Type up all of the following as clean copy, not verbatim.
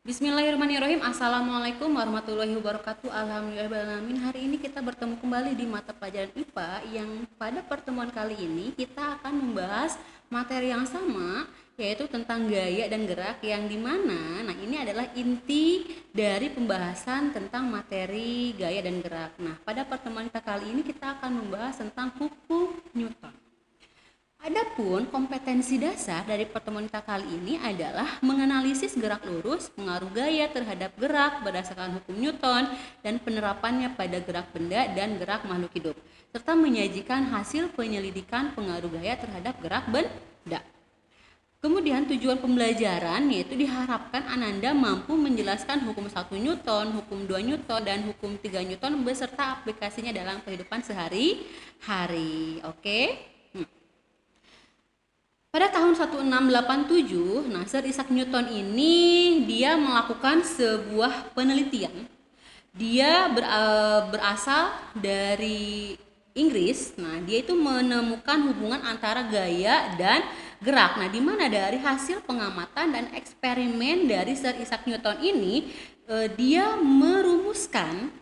Bismillahirrahmanirrahim. Assalamualaikum warahmatullahi wabarakatuh. Alhamdulillahirrahmanirrahim. Hari ini kita bertemu kembali di mata pelajaran IPA yang pada pertemuan kali ini kita akan membahas materi yang sama, yaitu tentang gaya dan gerak, yang dimana ini adalah inti dari pembahasan tentang materi gaya dan gerak. Nah, pada pertemuan kita kali ini kita akan membahas tentang hukum Newton. Adapun kompetensi dasar dari pertemuan kita kali ini adalah menganalisis gerak lurus, pengaruh gaya terhadap gerak berdasarkan hukum Newton, dan penerapannya pada gerak benda dan gerak makhluk hidup, serta menyajikan hasil penyelidikan pengaruh gaya terhadap gerak benda. Kemudian tujuan pembelajaran yaitu diharapkan Ananda mampu menjelaskan hukum 1 Newton, hukum 2 Newton, dan hukum 3 Newton beserta aplikasinya dalam kehidupan sehari-hari. Oke? Pada tahun 1687, Sir Isaac Newton ini dia melakukan sebuah penelitian. Dia berasal dari Inggris. Dia itu menemukan hubungan antara gaya dan gerak. Di mana dari hasil pengamatan dan eksperimen dari Sir Isaac Newton ini, dia merumuskan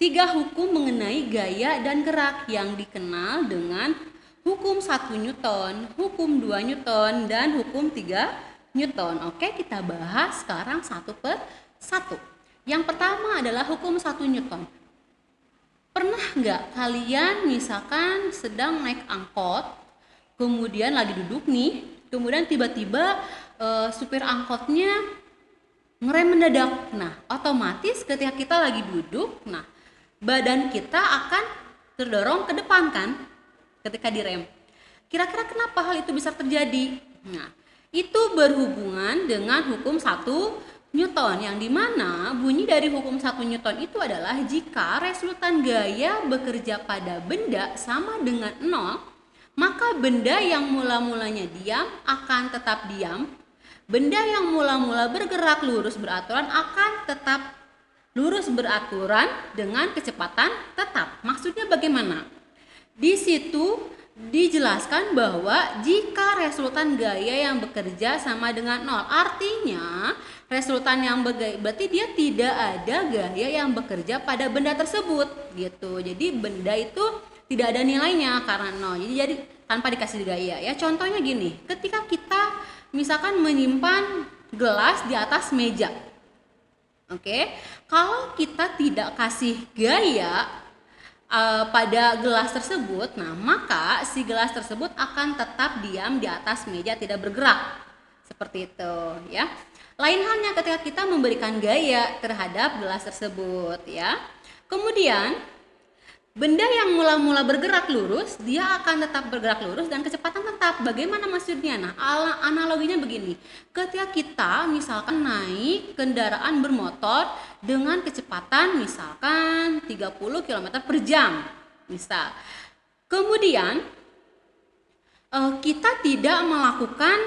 3 hukum mengenai gaya dan gerak yang dikenal dengan hukum 1 Newton, hukum 2 Newton, dan hukum 3 Newton. Oke, kita bahas sekarang satu per satu. Yang pertama adalah hukum 1 Newton. Pernah nggak kalian misalkan sedang naik angkot, kemudian lagi duduk nih, kemudian tiba-tiba supir angkotnya ngerem mendadak. Otomatis ketika kita lagi duduk, badan kita akan terdorong ke depan kan? Ketika direm. Kira-kira kenapa hal itu bisa terjadi? Itu berhubungan dengan hukum 1 Newton, yang dimana bunyi dari hukum 1 Newton itu adalah jika resultan gaya bekerja pada benda sama dengan 0, maka benda yang mula-mulanya diam akan tetap diam, benda yang mula-mula bergerak lurus beraturan akan tetap lurus beraturan dengan kecepatan tetap. Maksudnya bagaimana? Di situ dijelaskan bahwa jika resultan gaya yang bekerja sama dengan 0, artinya resultan yang berarti dia tidak ada gaya yang bekerja pada benda tersebut gitu. Jadi benda itu tidak ada nilainya karena 0. Jadi tanpa dikasih gaya ya. Contohnya gini, ketika kita misalkan menyimpan gelas di atas meja. Oke, kalau kita tidak kasih gaya pada gelas tersebut, maka si gelas tersebut akan tetap diam di atas meja, tidak bergerak. Seperti itu ya. Lain halnya ketika kita memberikan gaya terhadap gelas tersebut ya. Kemudian benda yang mula-mula bergerak lurus, dia akan tetap bergerak lurus dan kecepatan tetap. Bagaimana maksudnya? Analoginya begini. Ketika kita misalkan naik kendaraan bermotor dengan kecepatan misalkan 30 km per jam. Misal. Kemudian kita tidak melakukan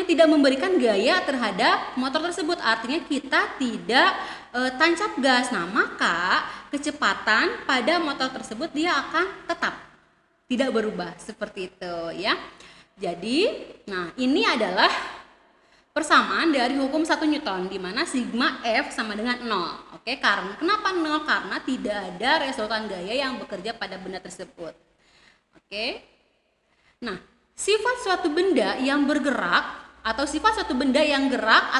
tidak memberikan gaya terhadap motor tersebut, artinya kita tidak tancap gas. Maka kecepatan pada motor tersebut dia akan tetap tidak berubah seperti itu ya. Jadi ini adalah persamaan dari hukum 1 Newton, di mana sigma F sama dengan 0. Oke, karena kenapa 0? Karena tidak ada resultan gaya yang bekerja pada benda tersebut. Oke. Sifat suatu benda yang bergerak atau sifat suatu benda yang gerak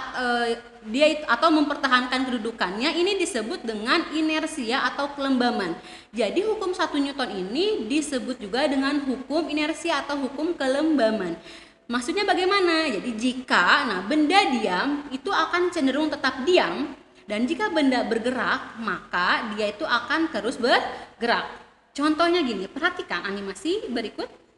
atau mempertahankan kedudukannya ini disebut dengan inersia atau kelembaman. Jadi hukum 1 Newton ini disebut juga dengan hukum inersia atau hukum kelembaman. Maksudnya bagaimana? Jadi jika benda diam itu akan cenderung tetap diam, dan jika benda bergerak maka dia itu akan terus bergerak. Contohnya gini, perhatikan animasi berikut.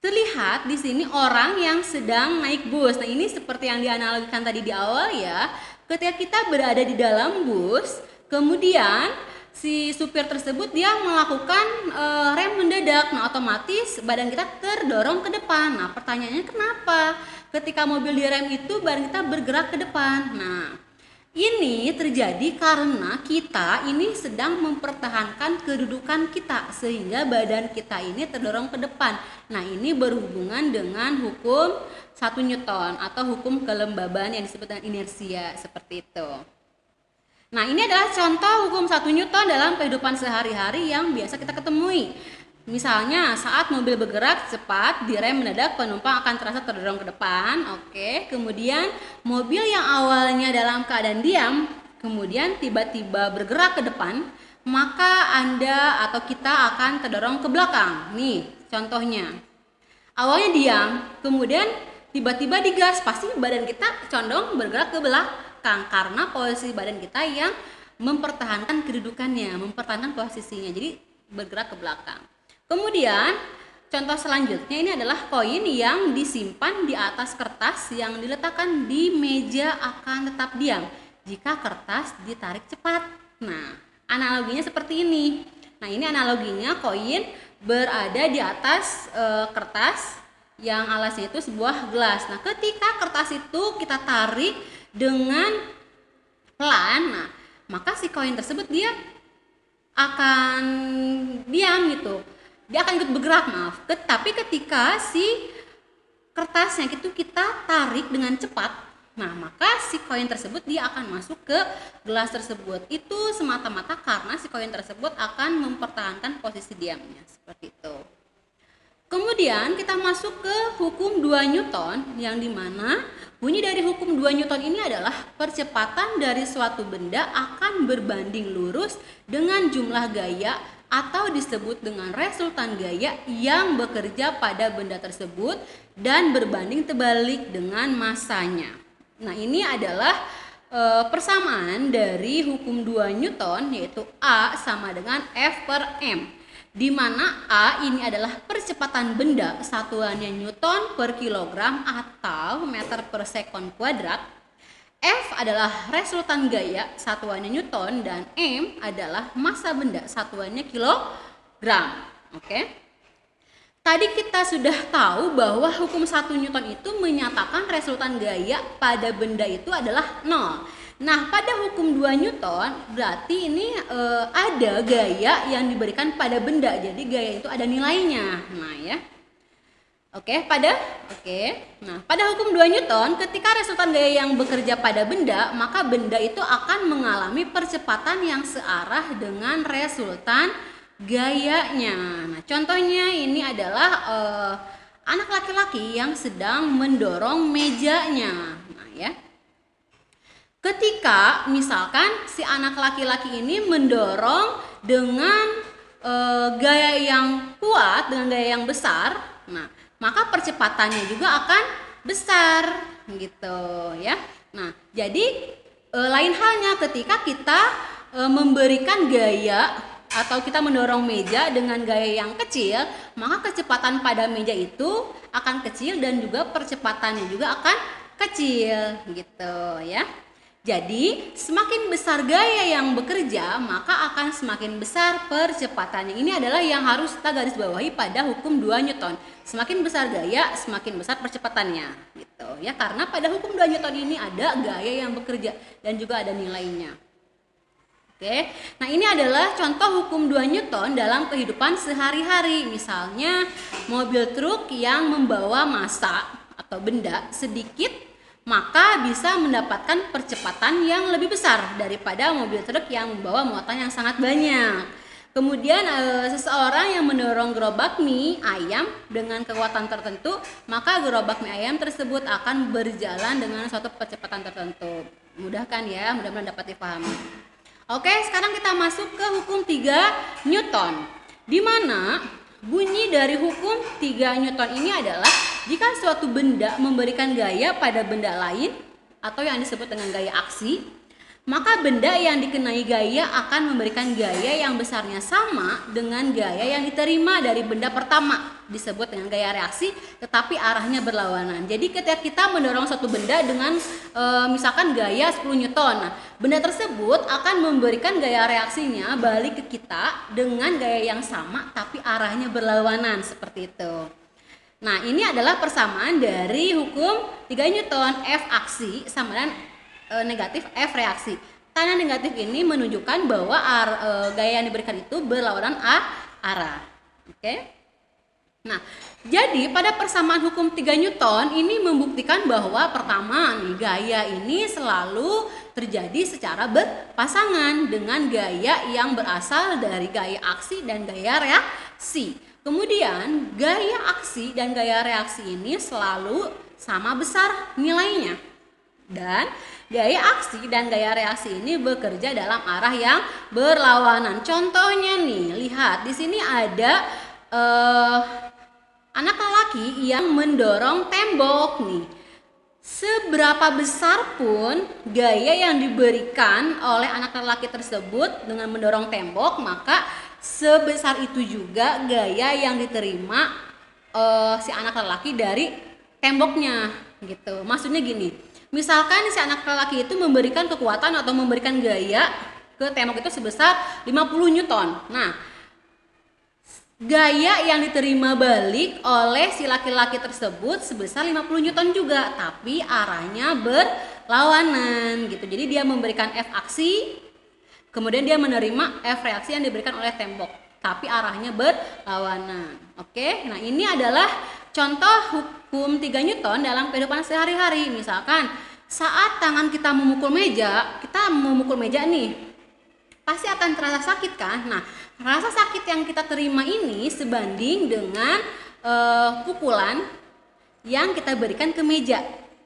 Terlihat di sini orang yang sedang naik bus. Ini seperti yang dianalogikan tadi di awal ya. Ketika kita berada di dalam bus, kemudian si supir tersebut dia melakukan rem mendadak. Otomatis badan kita terdorong ke depan. Pertanyaannya kenapa? Ketika mobil direm itu badan kita bergerak ke depan. Ini terjadi karena kita ini sedang mempertahankan kedudukan kita sehingga badan kita ini terdorong ke depan. Nah, ini berhubungan dengan hukum 1 Newton atau hukum kelembaban yang disebut dengan inersia seperti itu. Nah, ini adalah contoh hukum 1 Newton dalam kehidupan sehari-hari yang biasa kita ketemui. Misalnya saat mobil bergerak cepat, direm mendadak, penumpang akan terasa terdorong ke depan. Oke, kemudian mobil yang awalnya dalam keadaan diam, kemudian tiba-tiba bergerak ke depan, maka Anda atau kita akan terdorong ke belakang. Nih, contohnya. Awalnya diam, kemudian tiba-tiba digas, pasti badan kita condong bergerak ke belakang karena posisi badan kita yang mempertahankan kedudukannya, mempertahankan posisinya. Jadi bergerak ke belakang. Kemudian contoh selanjutnya ini adalah koin yang disimpan di atas kertas yang diletakkan di meja akan tetap diam jika kertas ditarik cepat. Nah, analoginya seperti ini. Nah, ini analoginya koin berada di atas kertas yang alasnya itu sebuah gelas. Nah, ketika kertas itu kita tarik dengan pelan, nah, maka si koin tersebut dia akan diam gitu. Dia akan ikut bergerak, maaf. Tapi ketika si kertasnya itu kita tarik dengan cepat, nah maka si koin tersebut dia akan masuk ke gelas tersebut. Itu semata-mata karena si koin tersebut akan mempertahankan posisi diamnya, seperti itu. Kemudian kita masuk ke hukum 2 Newton, yang dimana bunyi dari hukum 2 Newton ini adalah percepatan dari suatu benda akan berbanding lurus dengan jumlah gaya atau disebut dengan resultan gaya yang bekerja pada benda tersebut dan berbanding terbalik dengan massanya. Nah, ini adalah persamaan dari hukum 2 Newton, yaitu A sama dengan F per M, di mana A ini adalah percepatan benda, satuannya Newton per kilogram atau meter per sekon kuadrat. F adalah resultan gaya, satuannya Newton, dan M adalah massa benda, satuannya kilogram. Oke. Tadi kita sudah tahu bahwa hukum 1 Newton itu menyatakan resultan gaya pada benda itu adalah 0. Nah, pada hukum 2 Newton berarti ini ada gaya yang diberikan pada benda. Jadi gaya itu ada nilainya. Nah, ya. Nah, pada hukum 2 Newton, ketika resultan gaya yang bekerja pada benda, maka benda itu akan mengalami percepatan yang searah dengan resultan gayanya. Nah, contohnya ini adalah anak laki-laki yang sedang mendorong mejanya. Nah, ya. Ketika misalkan si anak laki-laki ini mendorong dengan gaya yang kuat, dengan gaya yang besar, nah maka percepatannya juga akan besar gitu ya. Nah, jadi lain halnya ketika kita memberikan gaya atau kita mendorong meja dengan gaya yang kecil, maka kecepatan pada meja itu akan kecil dan juga percepatannya juga akan kecil gitu ya. Jadi, semakin besar gaya yang bekerja, maka akan semakin besar percepatannya. Ini adalah yang harus kita garis bawahi pada hukum 2 Newton. Semakin besar gaya, semakin besar percepatannya, gitu ya. Karena pada hukum 2 Newton ini ada gaya yang bekerja dan juga ada nilainya. Oke. Nah, ini adalah contoh hukum 2 Newton dalam kehidupan sehari-hari. Misalnya, mobil truk yang membawa massa atau benda sedikit, maka bisa mendapatkan percepatan yang lebih besar daripada mobil truk yang membawa muatan yang sangat banyak. Kemudian seseorang yang mendorong gerobak mie ayam dengan kekuatan tertentu, maka gerobak mie ayam tersebut akan berjalan dengan suatu percepatan tertentu. Mudah kan ya? Mudah-mudahan dapat dipahami. Oke, sekarang kita masuk ke hukum 3 Newton, di mana bunyi dari hukum 3 Newton ini adalah jika suatu benda memberikan gaya pada benda lain atau yang disebut dengan gaya aksi, maka benda yang dikenai gaya akan memberikan gaya yang besarnya sama dengan gaya yang diterima dari benda pertama, disebut dengan gaya reaksi, tetapi arahnya berlawanan. Jadi ketika kita mendorong suatu benda dengan misalkan gaya 10 Newton, nah, benda tersebut akan memberikan gaya reaksinya balik ke kita dengan gaya yang sama tapi arahnya berlawanan, seperti itu. Nah, ini adalah persamaan dari hukum 3 Newton, F aksi sama dengan negatif, F reaksi. Tanda negatif ini menunjukkan bahwa gaya yang diberikan itu berlawanan arah. Oke. Nah, jadi pada persamaan hukum 3 Newton ini membuktikan bahwa pertama nih, gaya ini selalu terjadi secara berpasangan dengan gaya yang berasal dari gaya aksi dan gaya reaksi. Kemudian gaya aksi dan gaya reaksi ini selalu sama besar nilainya. Dan gaya aksi dan gaya reaksi ini bekerja dalam arah yang berlawanan. Contohnya nih, lihat di sini ada anak lelaki yang mendorong tembok nih. Seberapa besar pun gaya yang diberikan oleh anak lelaki tersebut dengan mendorong tembok, maka sebesar itu juga gaya yang diterima si anak lelaki dari temboknya gitu. Maksudnya gini, misalkan si anak lelaki itu memberikan kekuatan atau memberikan gaya ke tembok itu sebesar 50 Newton. Nah, gaya yang diterima balik oleh si laki-laki tersebut sebesar 50 Newton juga, tapi arahnya berlawanan gitu. Jadi dia memberikan F aksi, kemudian dia menerima F reaksi yang diberikan oleh tembok, tapi arahnya berlawanan. Oke, nah ini adalah contoh hukum 3 Newton dalam kehidupan sehari-hari. Misalkan saat tangan kita memukul meja nih, pasti akan terasa sakit kan? Nah, rasa sakit yang kita terima ini sebanding dengan pukulan yang kita berikan ke meja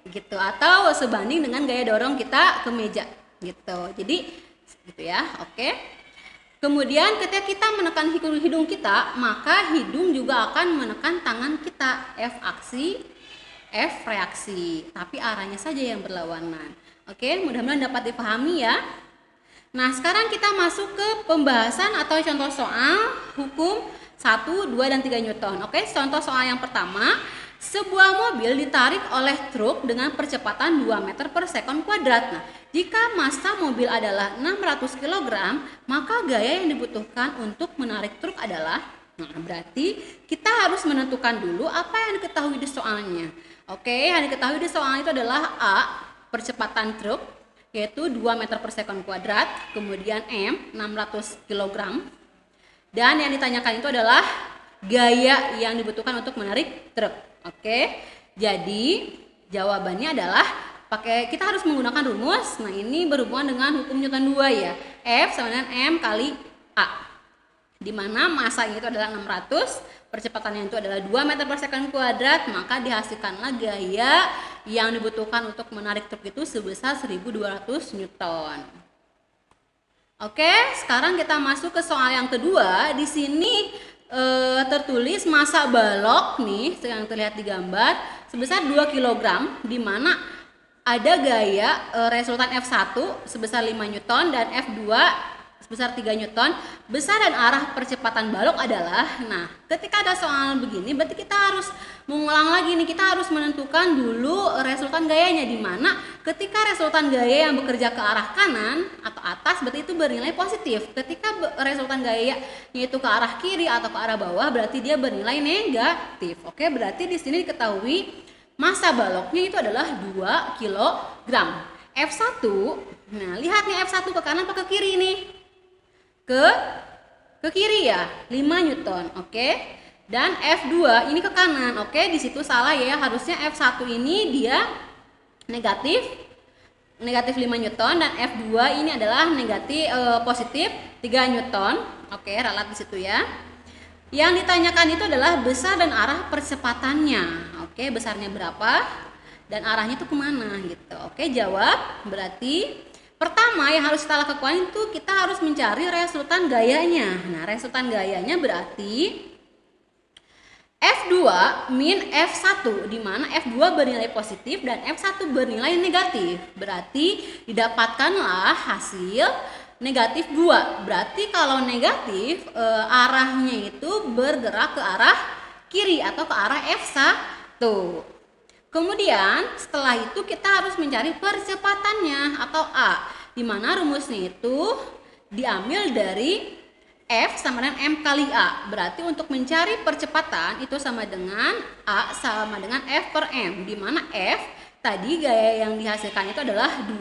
gitu, atau sebanding dengan gaya dorong kita ke meja gitu. Jadi gitu ya. Oke. Kemudian ketika kita menekan hidung kita, maka hidung juga akan menekan tangan kita. F aksi, F reaksi, tapi arahnya saja yang berlawanan. Oke, mudah-mudahan dapat dipahami ya. Nah, sekarang kita masuk ke pembahasan atau contoh soal hukum 1, 2, dan 3 Newton. Oke, contoh soal yang pertama, sebuah mobil ditarik oleh truk dengan percepatan 2 meter per sekon kuadrat. Nah, jika massa mobil adalah 600 kg, maka gaya yang dibutuhkan untuk menarik truk adalah, nah berarti kita harus menentukan dulu apa yang diketahui di soalnya. Oke, yang diketahui di soal itu adalah A, percepatan truk, yaitu 2 meter per sekon kuadrat, kemudian M 600 kg, dan yang ditanyakan itu adalah gaya yang dibutuhkan untuk menarik truk. Oke, jadi jawabannya adalah kita harus menggunakan rumus. Nah, ini berhubungan dengan hukum Newton 2 ya, F sama dengan M kali A, di mana massanya itu adalah 600, percepatannya itu adalah 2 meter per sekon kuadrat, maka dihasilkanlah gaya yang dibutuhkan untuk menarik truk itu sebesar 1200 Newton. Oke, sekarang kita masuk ke soal yang kedua. Di sini tertulis massa balok nih yang terlihat di gambar sebesar 2 kg, di mana ada gaya resultan F1 sebesar 5 Newton dan F2 sebesar 3 Newton. Besar dan arah percepatan balok adalah, nah ketika ada soal begini berarti kita harus mengulang lagi nih, kita harus menentukan dulu resultan gayanya, di mana ketika resultan gaya yang bekerja ke arah kanan atau atas berarti itu bernilai positif. Ketika resultan gaya yaitu ke arah kiri atau ke arah bawah berarti dia bernilai negatif. Oke, berarti di sini diketahui massa baloknya itu adalah 2 kg. F1, nah lihat nih F1 ke kanan apa ke kiri nih? Ke kiri ya, 5 Newton. Oke. Dan F2 ini ke kanan. Oke, di situ salah ya. Harusnya F1 ini dia negatif 5 Newton dan F2 ini adalah positif 3 Newton. Oke, ralat di situ ya. Yang ditanyakan itu adalah besar dan arah percepatannya. Oke, besarnya berapa dan arahnya itu kemana gitu. Oke, jawab berarti pertama yang harus kita lakukan itu kita harus mencari resultan gayanya. Nah, resultan gayanya berarti F2 min F1, di mana F2 bernilai positif dan F1 bernilai negatif. Berarti didapatkanlah hasil negatif 2. Berarti kalau negatif arahnya itu bergerak ke arah kiri atau ke arah F1. Kemudian setelah itu kita harus mencari percepatannya atau A, di mana rumusnya itu diambil dari F sama dengan M kali A. Berarti untuk mencari percepatan itu sama dengan A sama dengan F per M, di mana F tadi gaya yang dihasilkan itu adalah 2,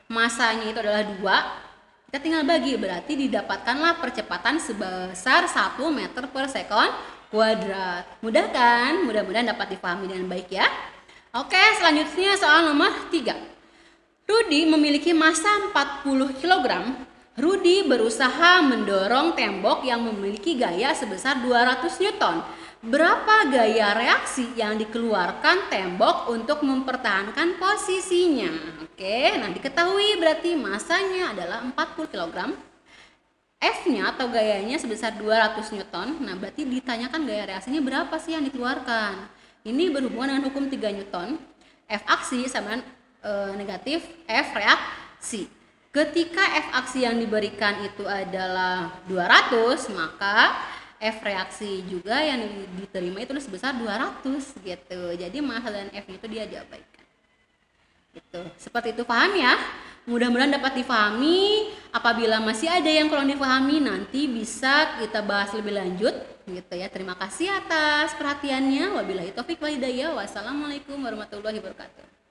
masanya itu adalah 2. Kita tinggal bagi, berarti didapatkanlah percepatan sebesar 1 meter per sekon kuadrat. Mudah kan? Mudah-mudahan dapat dipahami dengan baik ya. Oke, selanjutnya soal nomor 3. Rudy memiliki massa 40 kg. Rudy berusaha mendorong tembok yang memiliki gaya sebesar 200 Newton. Berapa gaya reaksi yang dikeluarkan tembok untuk mempertahankan posisinya? Oke, nah diketahui berarti massanya adalah 40 kg. F-nya atau gayanya sebesar 200 Newton. Nah, berarti ditanyakan gaya reaksinya berapa sih yang dikeluarkan. Ini berhubungan dengan hukum 3 Newton. F aksi sama negatif F reaksi. Ketika F aksi yang diberikan itu adalah 200, maka F reaksi juga yang diterima itu sebesar 200 gitu. Jadi massa dan F itu dia diabaikan. Gitu. Seperti itu, paham ya? Mudah-mudahan dapat difahami. Apabila masih ada yang kurang difahami, nanti bisa kita bahas lebih lanjut gitu ya. Terima kasih atas perhatiannya. Wabillahi taufik wal hidayah. Wassalamualaikum warahmatullahi wabarakatuh.